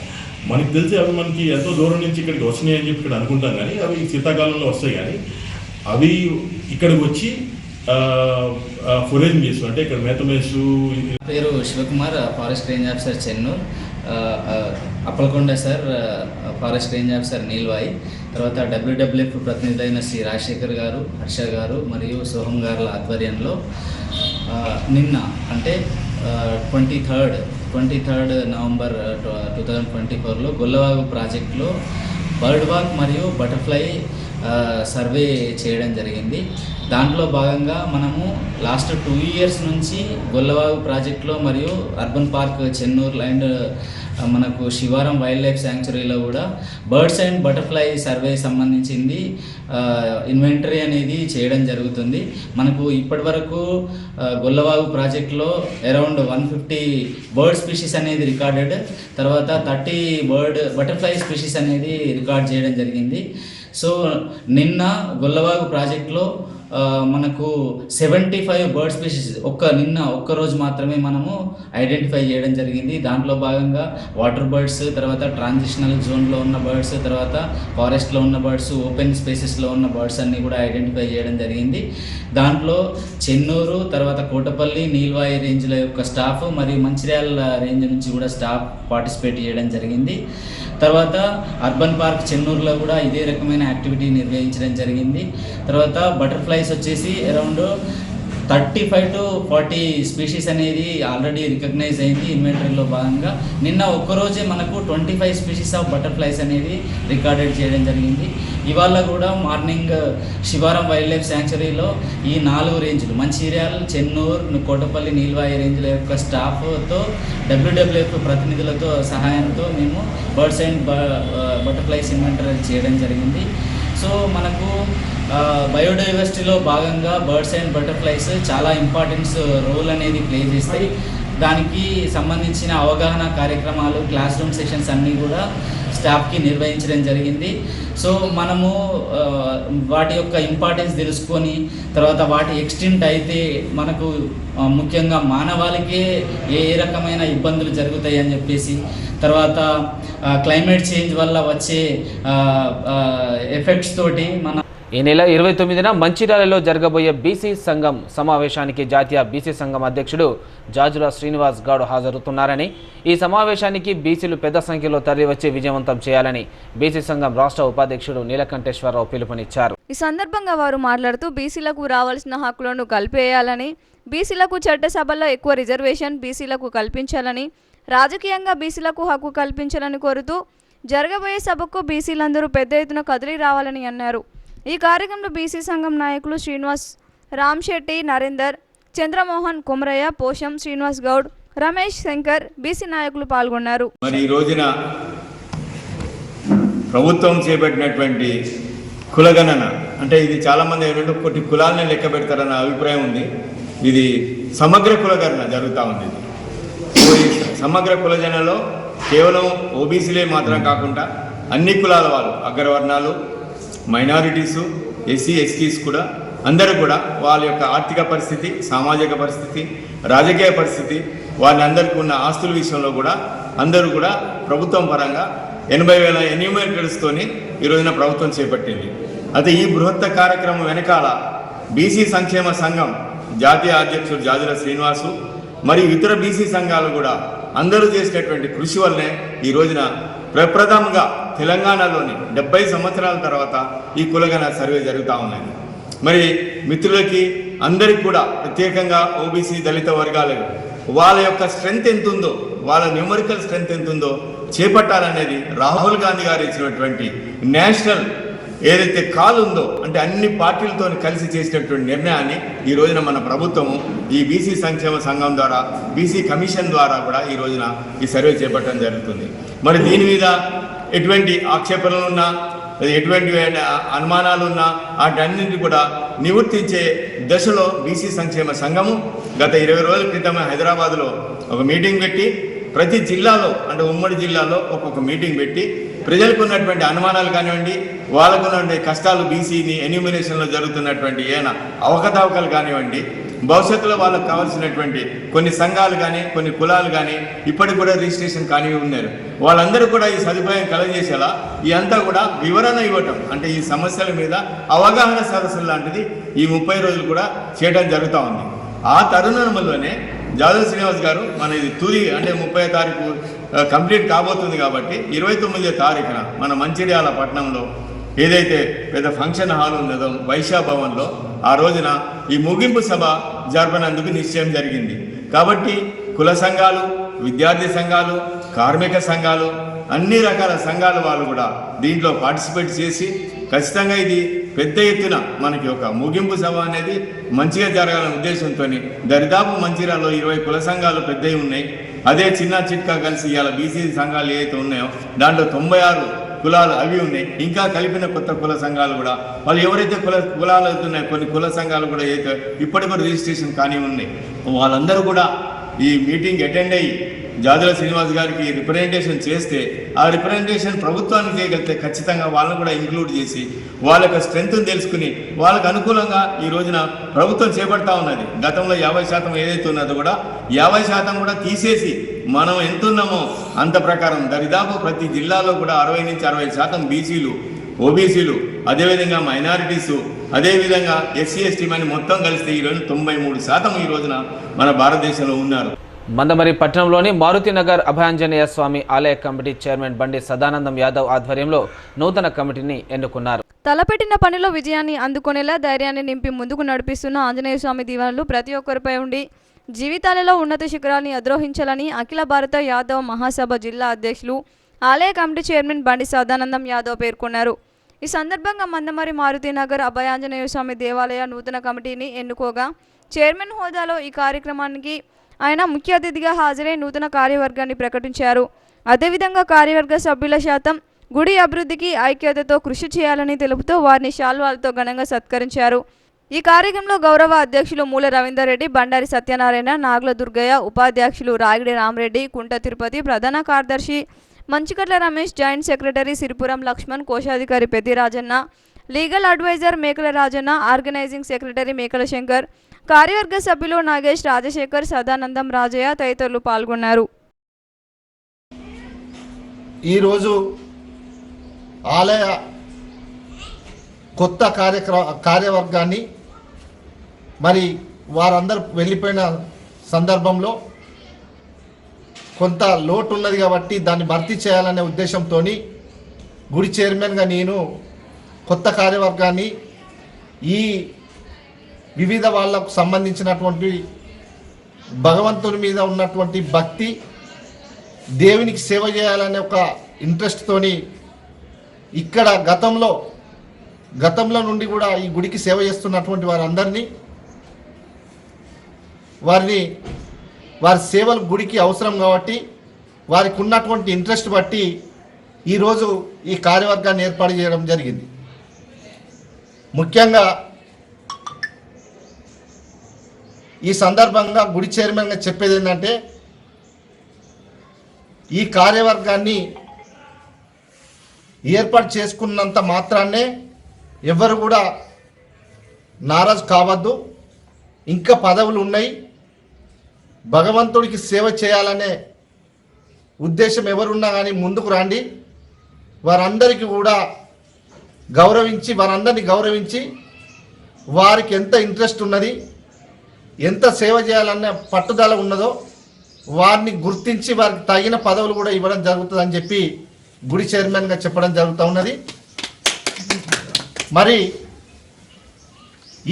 మనకి తెలిసి అవి మనకి ఎంతో దూరం నుంచి ఇక్కడికి వస్తున్నాయి అని చెప్పి ఇక్కడ అనుకుంటాం, కానీ అవి శీతాకాలంలో వస్తాయి. కానీ అవి ఇక్కడికి వచ్చి ఫొరేజింగ్ చేస్తూ, అంటే ఇక్కడ మేత మేసు. పేరు Shivakumar, forest range officer Chennur. Appalakonda sir forest range officer Nilwai. తర్వాత WWF ప్రతినిధులైన శ్రీ రాజశేఖర్ గారు, హర్ష గారు మరియు సోహం గారుల ఆధ్వర్యంలో నిన్న అంటే 23rd నవంబర్ 2024లో గొల్లవాగు ప్రాజెక్టులో బర్డ్ వాక్ మరియు బటర్ఫ్లై సర్వే చేయడం జరిగింది. దాంట్లో భాగంగా మనము లాస్ట్ 2 years నుంచి గొల్లవాగు ప్రాజెక్టులో మరియు అర్బన్ పార్క్ చెన్నూరు అండ్ మనకు శివారం వైల్డ్ లైఫ్ శాంక్చురీలో కూడా బర్డ్స్ అండ్ బటర్ఫ్లై సర్వే సంబంధించింది ఇన్వెంటరీ అనేది చేయడం జరుగుతుంది. మనకు ఇప్పటి వరకు గొల్లవాగు ప్రాజెక్టులో అరౌండ్ 150 బర్డ్ స్పీషీస్ అనేది రికార్డెడ్, తర్వాత 30 బటర్ఫ్లై స్పీషీస్ అనేది రికార్డ్ చేయడం జరిగింది. సో నిన్న గొల్లవాగు ప్రాజెక్టులో మనకు 75 బర్డ్ స్పీషీస్ నిన్న ఒక్కరోజు మాత్రమే మనము ఐడెంటిఫై చేయడం జరిగింది. దాంట్లో భాగంగా వాటర్ బర్డ్స్, తర్వాత ట్రాన్సిషనల్ జోన్లో ఉన్న బర్డ్స్, తర్వాత ఫారెస్ట్లో ఉన్న బర్డ్స్, ఓపెన్ స్పేసెస్లో ఉన్న బర్డ్స్ అన్నీ కూడా ఐడెంటిఫై చేయడం జరిగింది. దాంట్లో చెన్నూరు, తర్వాత కోటపల్లి, నీల్వాయి రేంజ్ల యొక్క స్టాఫ్ మరియు మంచిర్యాల రేంజ్ నుంచి కూడా స్టాఫ్ పార్టిసిపేట్ చేయడం జరిగింది. తర్వాత అర్బన్ పార్క్ చెన్నూరులో కూడా ఇదే రకమైన యాక్టివిటీ నిర్వహించడం జరిగింది. తర్వాత బటర్ఫ్లైస్ వచ్చేసి అరౌండ్ 35 to 40 స్పీషీస్ అనేది ఆల్రెడీ రికగ్నైజ్ అయింది ఇన్వెంటరీలో భాగంగా. నిన్న ఒక్కరోజే మనకు 25 స్పీషీస్ ఆఫ్ బటర్ఫ్లైస్ అనేది రికార్డెడ్ చేయడం జరిగింది. ఇవాళ కూడా మార్నింగ్ శివారం వైల్డ్ లైఫ్ శాంక్చురీలో ఈ 4 రేంజ్లు మంచిర్యాల్, చెన్నూరు, కోటపల్లి, నీల్వాయి రేంజ్ల యొక్క స్టాఫ్తో WWF ప్రతినిధులతో సహాయంతో మేము బర్డ్స్ అండ్ బటర్ఫ్లైస్ ఇన్వెంటరీ చేయడం జరిగింది. సో మనకు బయోడైవర్సిటీలో భాగంగా బర్డ్స్ అండ్ బటర్ఫ్లైస్ చాలా ఇంపార్టెన్స్ రోల్ అనేది ప్లే చేస్తాయి. దానికి సంబంధించిన అవగాహన కార్యక్రమాలు, క్లాస్ రూమ్ సెషన్స్ అన్నీ కూడా స్టాఫ్కి నిర్వహించడం జరిగింది. సో మనము వాటి యొక్క ఇంపార్టెన్స్ తెలుసుకొని తర్వాత వాటి ఎక్స్టెంట్ అయితే మనకు ముఖ్యంగా మానవాళికే ఏ రకమైన ఇబ్బందులు జరుగుతాయి అని చెప్పేసి, తర్వాత క్లైమేట్ చేంజ్ వల్ల వచ్చే ఎఫెక్ట్స్ తోటి మన ఈ నెల 29న మంచిర్యాలలో జరగబోయే బీసీ సంఘం సమావేశానికి జాతీయ బీసీ సంఘం అధ్యక్షుడు జాజుల శ్రీనివాస్ గౌడ్ హాజరవుతున్నారని, ఈ సమావేశానికి బీసీలు పెద్ద సంఖ్యలో తరలివచ్చి విజయవంతం చేయాలని బీసీ సంఘం రాష్ట్ర ఉపాధ్యక్షుడు నీలకంఠేశ్వరరావు పిలుపునిచ్చారు. ఈ సందర్భంగా వారు మాట్లాడుతూ బీసీలకు రావాల్సిన హక్కులను కల్పేయాలని, బీసీలకు చట్టసభల్లో ఎక్కువ రిజర్వేషన్ బీసీలకు కల్పించాలని, రాజకీయంగా బీసీలకు హక్కు కల్పించాలని కోరుతూ జరగబోయే సభకు బీసీలందరూ పెద్ద ఎత్తున కదిలి రావాలని అన్నారు. ఈ కార్యక్రమంలో బీసీ సంఘం నాయకులు శ్రీనివాస్, రామ్శెట్టి, నరేందర్, చంద్రమోహన్, కుమరయ్య, పోషం, శ్రీనివాస్ గౌడ్, రమేష్, శంకర్, బీసీ నాయకులు పాల్గొన్నారు. మరి ఈ రోజున ప్రభుత్వం చేపట్టినటువంటి కులగణన అంటే ఇది చాలామంది ఏంటంటే కొన్ని కులాలని లెక్క పెడతారన్న అభిప్రాయం ఉంది. ఇది సమగ్ర కులగణన జరుగుతూ ఉంది. సమగ్ర కులగణనలో కేవలం ఓబీసీలే మాత్రం కాకుండా అన్ని కులాల వాళ్ళు, అగ్రవర్ణాలు, మైనారిటీసు, ఎస్సీ ఎస్టీస్ కూడా అందరూ కూడా వాళ్ళ యొక్క ఆర్థిక పరిస్థితి, సామాజిక పరిస్థితి, రాజకీయ పరిస్థితి, వారి అందరికీ ఉన్న ఆస్తుల విషయంలో కూడా అందరూ కూడా ప్రభుత్వం పరంగా 80,000 ఎన్యూమరేటర్స్తోని ఈ రోజున ప్రభుత్వం చేపట్టింది. అయితే ఈ బృహత్త కార్యక్రమం వెనకాల బీసీ సంక్షేమ సంఘం జాతీయ అధ్యక్షుడు జాజుల శ్రీనివాసు మరియు ఇతర బీసీ సంఘాలు కూడా అందరూ చేసినటువంటి కృషి వల్లనే ఈ రోజున ప్రప్రథమంగా తెలంగాణలోని 70 సంవత్సరాల తర్వాత ఈ కులగణన సర్వే జరుగుతూ ఉన్నది. మరి మిత్రులకి అందరికీ కూడా ప్రత్యేకంగా ఓబీసీ దళిత వర్గాలకు వాళ్ళ యొక్క స్ట్రెంగ్త్ ఎంత ఉందో, వాళ్ళ న్యూమరికల్ స్ట్రెంగ్త్ ఎంత ఉందో చేపట్టాలనేది రాహుల్ గాంధీ గారు ఇచ్చినటువంటి నేషనల్ ఏదైతే కాల్ ఉందో అంటే అన్ని పార్టీలతో కలిసి చేసినటువంటి నిర్ణయాన్ని ఈ రోజున మన ప్రభుత్వము ఈ బీసీ సంక్షేమ సంఘం ద్వారా, బీసీ కమిషన్ ద్వారా కూడా ఈ రోజున ఈ సర్వే చేపట్టడం జరుగుతుంది. మరి దీని మీద ఎటువంటి ఆక్షేపణలు ఉన్నా, ఎటువంటి అనుమానాలు ఉన్నా వాటన్నింటినీ కూడా నివర్తించే దశలో బీసీ సంక్షేమ సంఘము గత 20 రోజుల క్రితం హైదరాబాద్లో ఒక మీటింగ్ పెట్టి ప్రతి జిల్లాలో అంటే ఉమ్మడి జిల్లాలో ఒక్కొక్క మీటింగ్ పెట్టి ప్రజలకు ఉన్నటువంటి అనుమానాలు కానివ్వండి, వాళ్ళకు ఉన్నటువంటి కష్టాలు, బీసీని ఎన్యూమినేషన్లో జరుగుతున్నటువంటి ఏమైనా అవకతవకలు కానివ్వండి, భవిష్యత్తులో వాళ్ళకు కావాల్సినటువంటి కొన్ని సంఘాలు కానీ కొన్ని కులాలు కానీ ఇప్పటికి కూడా రిజిస్ట్రేషన్ కానీ ఉన్నారు, వాళ్ళందరూ కూడా ఈ సదుపాయం కలగజేసేలా ఈ అంతా కూడా వివరణ ఇవ్వటం అంటే ఈ సమస్యల మీద అవగాహన సదస్సులు లాంటిది ఈ 30 రోజులు కూడా చేయడం జరుగుతూ ఉంది. ఆ తరుణంలోనే జాజుల శ్రీనివాస్ గారు మన ఇది తుది అంటే 30వ తారీఖు కంప్లీట్ కాబోతుంది కాబట్టి 29వ తారీఖున మన మంచిర్యాల పట్టణంలో ఏదైతే పెద్ద ఫంక్షన్ హాల్ ఉన్నదో వైశ్య భవన్లో ఆ రోజున ఈ ముగింపు సభ జరపనందుకు నిశ్చయం జరిగింది. కాబట్టి కుల సంఘాలు, విద్యార్థి సంఘాలు, కార్మిక సంఘాలు, అన్ని రకాల సంఘాల వాళ్ళు కూడా దీంట్లో పార్టిసిపేట్ చేసి ఖచ్చితంగా ఇది పెద్ద ఎత్తున మనకి ఒక ముగింపు సభ అనేది మంచిగా జరగాలనే ఉద్దేశంతో దరిదాపు మంచిర్యాలలో 20 కుల సంఘాలు పెద్దవి ఉన్నాయి. అదే చిన్న చిట్కా కలిసి ఇవాళ బీసీ సంఘాలు ఏవైతే ఉన్నాయో దాంట్లో 96 కులాలు అవి ఉన్నాయి. ఇంకా కలిపిన కొత్త కుల సంఘాలు కూడా వాళ్ళు ఎవరైతే కులాలు అవుతున్నాయో కొన్ని కుల సంఘాలు కూడా అయితే ఇప్పటికి కూడా రిజిస్ట్రేషన్ కానీ ఉన్నాయి. వాళ్ళందరూ కూడా ఈ మీటింగ్ అటెండ్ అయ్యి జాజుల శ్రీనివాస్ గారికి రిప్రజెంటేషన్ చేస్తే ఆ రిప్రజెంటేషన్ ప్రభుత్వానికి చేయగలిగితే ఖచ్చితంగా వాళ్ళని కూడా ఇంక్లూడ్ చేసి వాళ్ళ యొక్క స్ట్రెంగ్త్ని తెలుసుకుని వాళ్ళకు అనుకూలంగా ఈ రోజున ప్రభుత్వం చేపడతా ఉన్నది. గతంలో 50% ఏదైతే ఉన్నదో కూడా 50% కూడా తీసేసి మనం ఎంత ఉన్నామో అంత ప్రకారం దరిదాపు ప్రతి జిల్లాలో కూడా 60 నుంచి 60% బీసీలు, ఓబీసీలు, అదేవిధంగా మైనారిటీసు, అదేవిధంగా ఎస్సీ ఎస్టీ మని మొత్తం కలిస్తే ఈరోజు 93% ఈ రోజున మన భారతదేశంలో ఉన్నారు. మందమరి పట్టణంలోని మారుతినగర్ అభయాంజనేయ స్వామి ఆలయ కమిటీ చైర్మన్ బండి సదానందం యాదవ్ ఆధ్వర్యంలో నూతన కమిటీని ఎన్నుకున్నారు. తలపెట్టిన పనిలో విజయాన్ని అందుకునేలా ధైర్యాన్ని నింపి ముందుకు నడిపిస్తున్న ఆంజనేయ స్వామి దీవెనలు ప్రతి ఒక్కరిపై ఉండి జీవితాలలో ఉన్నత శిఖరాన్ని అధిరోహించాలని అఖిల భారత యాదవ్ మహాసభ జిల్లా అధ్యక్షులు ఆలయ కమిటీ చైర్మన్ బండి సదానందం యాదవ్ పేర్కొన్నారు. ఈ సందర్భంగా మందమరి మారుతినగర్ అభయాంజనేయ స్వామి దేవాలయ నూతన కమిటీని ఎన్నుకోగా చైర్మన్ హోదాలో ఈ కార్యక్రమానికి ఆయన ముఖ్య అతిథిగా హాజరై నూతన కార్యవర్గాన్ని ప్రకటించారు. అదేవిధంగా కార్యవర్గ సభ్యుల శాతం గుడి అభివృద్ధికి ఐక్యతతో కృషి చేయాలని తెలుపుతూ వారిని శాల్వాలతో ఘనంగా సత్కరించారు. ఈ కార్యక్రమంలో గౌరవ అధ్యక్షులు మూల రవీందర్ రెడ్డి, బండారి సత్యనారాయణ, నాగుల దుర్గయ్య, ఉపాధ్యక్షులు రాగిడి రామరెడ్డి, కుంట తిరుపతి, ప్రధాన కార్యదర్శి మంచికట్ల రమేష్, జాయింట్ సెక్రటరీ సిరిపురం లక్ష్మణ్, కోశాధికారి పెద్ది రాజన్న, లీగల్ అడ్వైజర్ మేకల రాజన్న, ఆర్గనైజింగ్ సెక్రటరీ మేకల శంకర్, కార్యవర్గ సభ్యులు నాగేష్, రాజశేఖర్, సదానందం, రాజయ్య తదితరులు పాల్గొన్నారు. ఈరోజు ఆలయ కొత్త కార్యవర్గాన్ని మరి వారందరూ వెళ్ళిపోయిన సందర్భంలో కొంత లోటు ఉన్నది కాబట్టి దాన్ని భర్తీ చేయాలనే ఉద్దేశంతో గుడి చైర్మన్గా నేను కొత్త కార్యవర్గాన్ని ఈ వివిధ వాళ్ళకు సంబంధించినటువంటి భగవంతుని మీద ఉన్నటువంటి భక్తి, దేవునికి సేవ చేయాలనే ఒక ఇంట్రెస్ట్తోని ఇక్కడ గతంలో నుండి కూడా ఈ గుడికి సేవ చేస్తున్నటువంటి వారందరినీ వారి సేవలు గుడికి అవసరం కాబట్టి వారికి ఉన్నటువంటి ఇంట్రెస్ట్ బట్టి ఈరోజు ఈ కార్యవర్గాన్ని ఏర్పాటు చేయడం జరిగింది. ముఖ్యంగా ఈ సందర్భంగా గుడి చైర్మన్గా చెప్పేది ఏంటంటే, ఈ కార్యవర్గాన్ని ఏర్పాటు చేసుకున్నంత మాత్రాన్నే ఎవరు కూడా నారాజు కావద్దు. ఇంకా పదవులు ఉన్నాయి, భగవంతుడికి సేవ చేయాలనే ఉద్దేశం ఎవరున్నా కానీ ముందుకు రండి. వారందరికీ కూడా వారందరినీ గౌరవించి వారికి ఎంత ఇంట్రెస్ట్ ఉన్నది, ఎంత సేవ చేయాలనే పట్టుదల ఉన్నదో వారిని గుర్తించి వారికి తగిన పదవులు కూడా ఇవ్వడం జరుగుతుందని చెప్పి గుడి చైర్మన్గా చెప్పడం జరుగుతూ ఉన్నది. మరి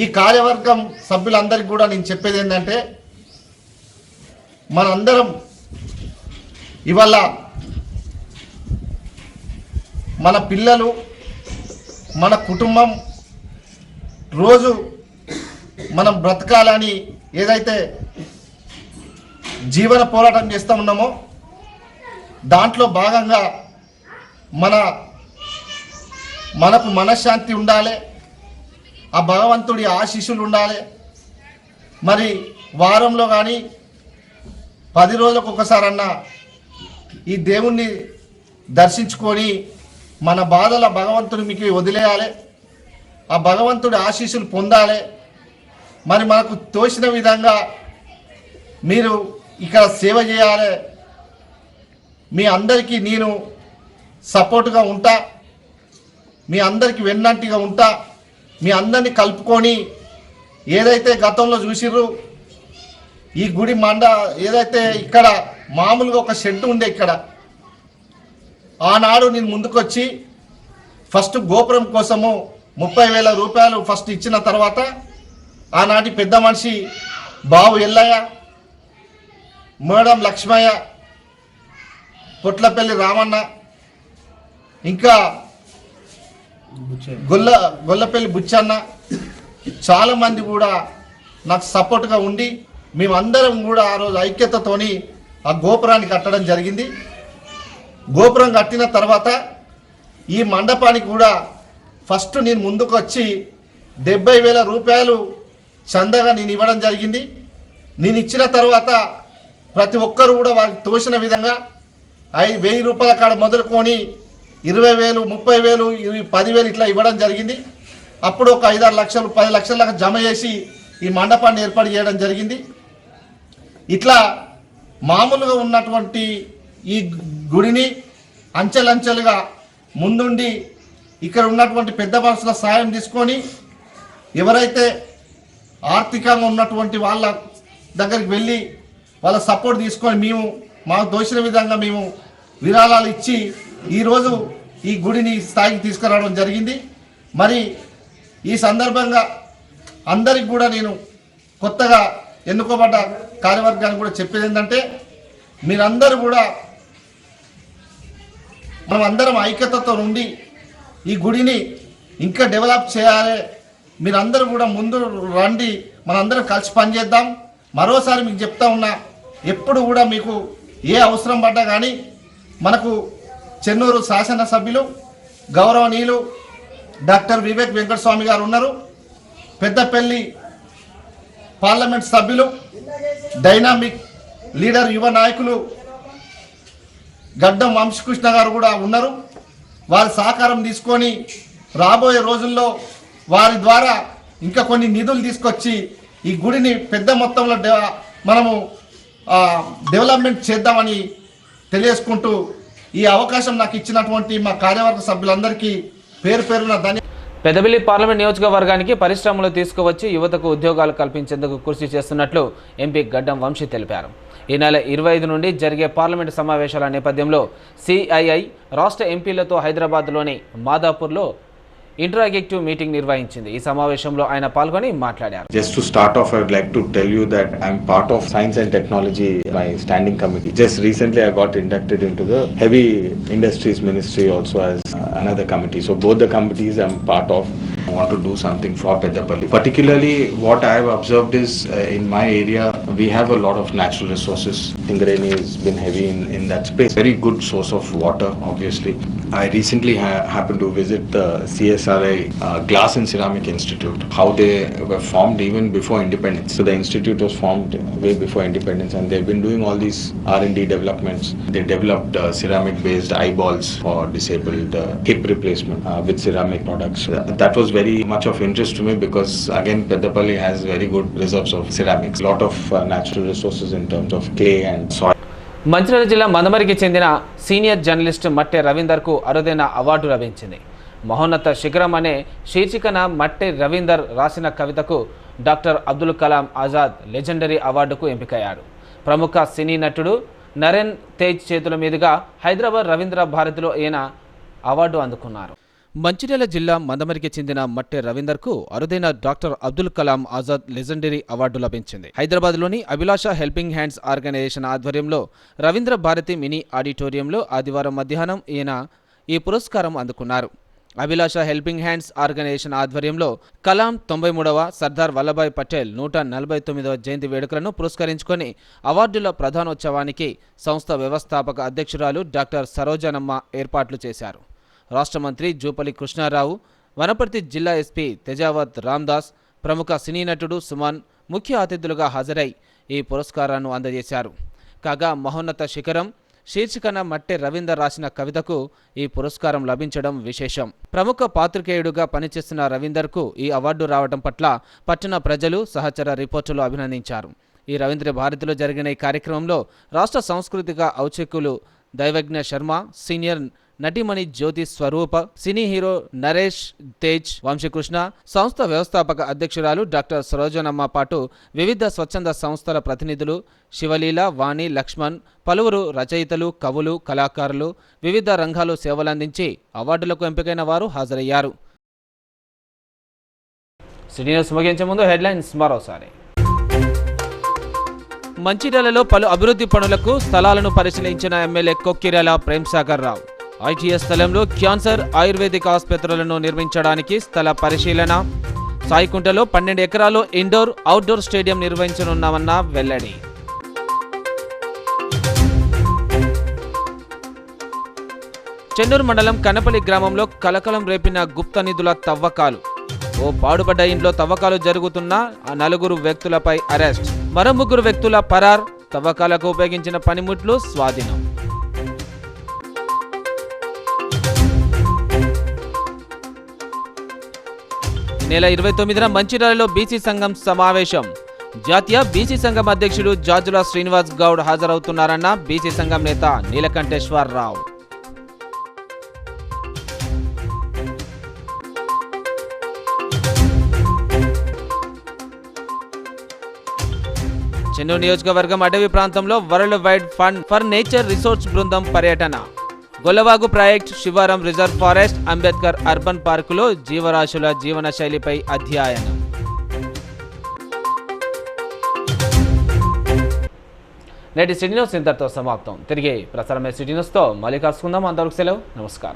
ఈ కార్యవర్గం సభ్యులందరికీ కూడా నేను చెప్పేది ఏంటంటే, మనందరం ఇవాళ మన పిల్లలు, మన కుటుంబం రోజు మనం బ్రతకాలని ఏదైతే జీవన పోరాటం చేస్తూ ఉన్నామో దాంట్లో భాగంగా మనకు మనశ్శాంతి ఉండాలి, ఆ భగవంతుడి ఆశీస్సులు ఉండాలి. మరి వారంలో కానీ 10 రోజులకు ఒకసారన్నా ఈ దేవుణ్ణి దర్శించుకొని మన బాధల భగవంతుని మీకు వదిలేయాలి, ఆ భగవంతుడి ఆశీస్సులు పొందాలి. మరి మనకు తోచిన విధంగా మీరు ఇక్కడ సేవ చేయాలి. మీ అందరికీ నేను సపోర్టుగా ఉంటా, మీ అందరికీ వెన్నంటిగా ఉంటా, మీ అందరినీ కలుపుకొని ఏదైతే గతంలో చూసిర్రు ఈ గుడి ఏదైతే ఇక్కడ మామూలుగా ఒక షెడ్ ఉండే ఇక్కడ, ఆనాడు నేను ముందుకొచ్చి ఫస్ట్ గోపురం కోసము 30,000 రూపాయలు ఫస్ట్ ఇచ్చిన తర్వాత ఆనాటి పెద్ద మనిషి బావు ఎల్లయ్య, మేడం లక్ష్మయ్య, పొట్లపల్లి రామన్న, ఇంకా గొల్లపల్లి బుచ్చన్న చాలామంది కూడా నాకు సపోర్ట్గా ఉండి మేమందరం కూడా ఆ రోజు ఐక్యతతోని ఆ గోపురాన్ని కట్టడం జరిగింది. గోపురం కట్టిన తర్వాత ఈ మండపానికి కూడా ఫస్ట్ నేను ముందుకు వచ్చి 70,000 రూపాయలు చందాగా నేను ఇవ్వడం జరిగింది. నేను ఇచ్చిన తర్వాత ప్రతి ఒక్కరు కూడా వారికి తోచిన విధంగా 1000 రూపాయల కాడ మొదలుకొని 20,000, 30,000, 10,000 ఇట్లా ఇవ్వడం జరిగింది. అప్పుడు ఒక 5-6 లక్షలు 10 లక్షల దాకా జమ చేసి ఈ మండపాన్ని ఏర్పాటు చేయడం జరిగింది. ఇట్లా మామూలుగా ఉన్నటువంటి ఈ గుడిని అంచెలంచెలుగా ముందుండి ఇక్కడ ఉన్నటువంటి పెద్ద మనుషుల సాయం తీసుకొని ఎవరైతే ఆర్థికంగా ఉన్నటువంటి వాళ్ళ దగ్గరికి వెళ్ళి వాళ్ళ సపోర్ట్ తీసుకొని మాకు తోచిన విధంగా మేము విరాళాలు ఇచ్చి ఈరోజు ఈ గుడిని స్థాయికి తీసుకురావడం జరిగింది. మరి ఈ సందర్భంగా అందరికి కూడా నేను కొత్తగా ఎన్నుకోబడ్డ కార్యవర్గానికి కూడా చెప్పేది ఏంటంటే మీరందరూ కూడా మనం అందరం ఐక్యతతో ఉండి ఈ గుడిని ఇంకా డెవలప్ చేయాలి. మీరందరూ కూడా ముందు రండి, మనందరం కలిసి పనిచేద్దాం. మరోసారి మీకు చెప్తా ఉన్నా, ఎప్పుడు కూడా మీకు ఏ అవసరం పడ్డా కానీ మనకు చెన్నూరు శాసనసభ్యులు గౌరవనీయులు డాక్టర్ వివేక్ వెంకటస్వామి గారు ఉన్నారు. పెద్దపల్లి పార్లమెంట్ సభ్యులు డైనామిక్ లీడర్ యువ నాయకులు గడ్డం వంశకృష్ణ గారు కూడా ఉన్నారు. వారి సహకారం తీసుకొని రాబోయే రోజుల్లో వారి ద్వారా ఇంకా కొన్ని నిధులు తీసుకొచ్చి ఈ గుడిని పెద్ద మొత్తంలో మనము డెవలప్మెంట్ చేద్దామని తెలియజేసుకుంటూ ఈ అవకాశం నాకు ఇచ్చినటువంటి మా కార్యవర్గ సభ్యులందరికీ పేరు పేరున ధన్యవాదాలు. పెద్దపల్లి పార్లమెంట్ నియోజకవర్గానికి పరిశ్రమలు తీసుకువచ్చి యువతకు ఉద్యోగాలు కల్పించేందుకు కృషి చేస్తున్నట్లు ఎంపీ గడ్డం వంశీ తెలిపారు. ఈ నెల 25 నుండి జరిగే పార్లమెంటు సమావేశాల నేపథ్యంలో సిఐఐ రాష్ట్ర ఎంపీలతో హైదరాబాద్లోని మాదాపూర్లో ఇంటరాక్టివ్ మీటింగ్ నిర్వహించింది. ఈ సమావేశంలో ఆయన పాల్గొని మాట్లాడారు. Just to start off, I would like to tell you that I'm part of Science and Technology, my standing committee. Just recently I got inducted into the Heavy Industries Ministry also as another committee. So both the committees I'm part of. I want to do something for Peddapalli. Particularly what I have observed is in my area we have a lot of natural resources. Singareni has been heavy in that space. Very good source of water obviously. I recently happened to visit the CSRI Glass and Ceramic Institute. How they were formed even before independence. So the institute was formed way before independence and they've been doing all these R&D developments. They developed ceramic based eyeballs for disabled hip replacement with ceramic products. That was very much of interest to me because again Peddapalli has very good reserves of ceramics. A lot of natural resources in terms of clay and soil. Mancherial జిల్లా మందమరికి చెందిన senior journalist Matte రవీందర్కు అరుదైన award లభించింది. మహోన్నత శిఖరం అనే శీర్షికన మట్టె రవీందర్ రాసిన కవితకు డాక్టర్ అబ్దుల్ కలాం ఆజాద్ లెజెండరీ అవార్డుకు ఎంపికయ్యాడు. ప్రముఖ సినీ నటుడు నరేన్ తేజ్ చేతుల మీదుగా హైదరాబాద్ రవీంద్ర భారతిలో ఈయన అవార్డు అందుకున్నారు. మంచిర్యాల జిల్లా మందమరికి చెందిన మట్టె రవీందర్కు అరుదైన doctor Abdul Kalam Azad legendary award లభించింది. హైదరాబాద్లోని అభిలాష హెల్పింగ్ హ్యాండ్స్ ఆర్గనైజేషన్ ఆధ్వర్యంలో రవీంద్ర భారతి మినీ ఆడిటోరియంలో ఆదివారం మధ్యాహ్నం ఈయన ఈ పురస్కారం అందుకున్నారు. అభిలాష హెల్పింగ్ హ్యాండ్స్ ఆర్గనైజేషన్ ఆధ్వర్యంలో కలాం 93వ సర్దార్ వల్లభాయ్ పటేల్ 149వ జయంతి వేడుకలను పురస్కరించుకొని అవార్డుల ప్రధానోత్సవానికి సంస్థ వ్యవస్థాపక అధ్యక్షురాలు డాక్టర్ సరోజనమ్మ ఏర్పాట్లు చేశారు. రాష్ట్ర మంత్రి జూపల్లి కృష్ణారావు, వనపర్తి జిల్లా ఎస్పీ తెజావత్ రామ్దాస్, ప్రముఖ సినీ నటుడు సుమన్ ముఖ్య అతిథులుగా హాజరై ఈ పురస్కారాన్ని అందజేశారు. కాగా మహోన్నత శిఖరం శీర్షికన మట్టె రవీందర్ రాసిన కవితకు ఈ పురస్కారం లభించడం విశేషం. ప్రముఖ పాత్రికేయుడుగా పనిచేస్తున్న రవీందర్కు ఈ అవార్డు రావడం పట్ల పట్టణ ప్రజలు, సహచర రిపోర్టర్లు అభినందించారు. ఈ రవీంద్ర భారతిలో జరిగిన ఈ కార్యక్రమంలో రాష్ట్ర సాంస్కృతిక ఔత్సుక్యులు దైవజ్ఞ శర్మ, సీనియర్ నటిమణి జ్యోతి స్వరూప, సినీ హీరో నరేష్ తేజ్, వంశీకృష్ణ, సంస్థ వ్యవస్థాపక అధ్యక్షురాలు డాక్టర్ సరోజనమ్మ పాటు వివిధ స్వచ్ఛంద సంస్థల ప్రతినిధులు, శివలీల, వాణి, లక్ష్మణ్, పలువురు రచయితలు, కవులు, కళాకారులు వివిధ రంగాల్లో సేవలందించి అవార్డులకు ఎంపికైన వారు హాజరయ్యారు. సిటీ న్యూస్ ముగించే ముందు హెడ్లైన్స్ మరోసారి. మంచిర్యాలలో పలు అభివృద్ధి పనులకు స్థలాలను పరిశీలించిన ఎమ్మెల్యే కొక్కిరాల ప్రేమ్సాగర్ రావు. ఐటీఎస్ స్థలంలో క్యాన్సర్ ఆయుర్వేదిక్ ఆసుపత్రులను నిర్మించడానికి స్థల పరిశీలన. సాయికుంటలో 12 ఎకరాల్లో ఇండోర్, అవుట్డోర్ స్టేడియం నిర్వహించనున్నామన్న వెల్లడి. చెన్నూరు మండలం కనపల్లి గ్రామంలో కలకలం రేపిన గుప్త నిధుల తవ్వకాలు. ఓ పాడుబడ్డ ఇంట్లో తవ్వకాలు జరుగుతున్న 4 వ్యక్తులపై అరెస్ట్. మరో 3 వ్యక్తుల పరార్. తవ్వకాలకు ఉపయోగించిన పనిముట్లు స్వాధీనం. నెల 29న మంచిర్యాలలో బీసీ సంఘం సమావేశం. జాతీయ బీసీ సంఘం అధ్యక్షుడు జాజుల శ్రీనివాస్ గౌడ్ హాజరవుతున్నారన్న బీసీ సంఘం నేత నీలకంఠేశ్వరరావు. చెన్నూరు నియోజకవర్గం అటవీ ప్రాంతంలో world wide fund for nature resource బృందం పర్యటన. Gollavagu project, శివారం reserve forest, Ambedkar urban పార్కులో జీవరాశుల జీవన శైలిపై అధ్యయనం. నేటి సిటీ న్యూస్ ఇంతటితో సమాప్తం. తిరిగి ప్రసారమే సిటీ న్యూస్తో మళ్ళీ కలుసుకుందాం. అంతవరకు సెలవు. నమస్కారం.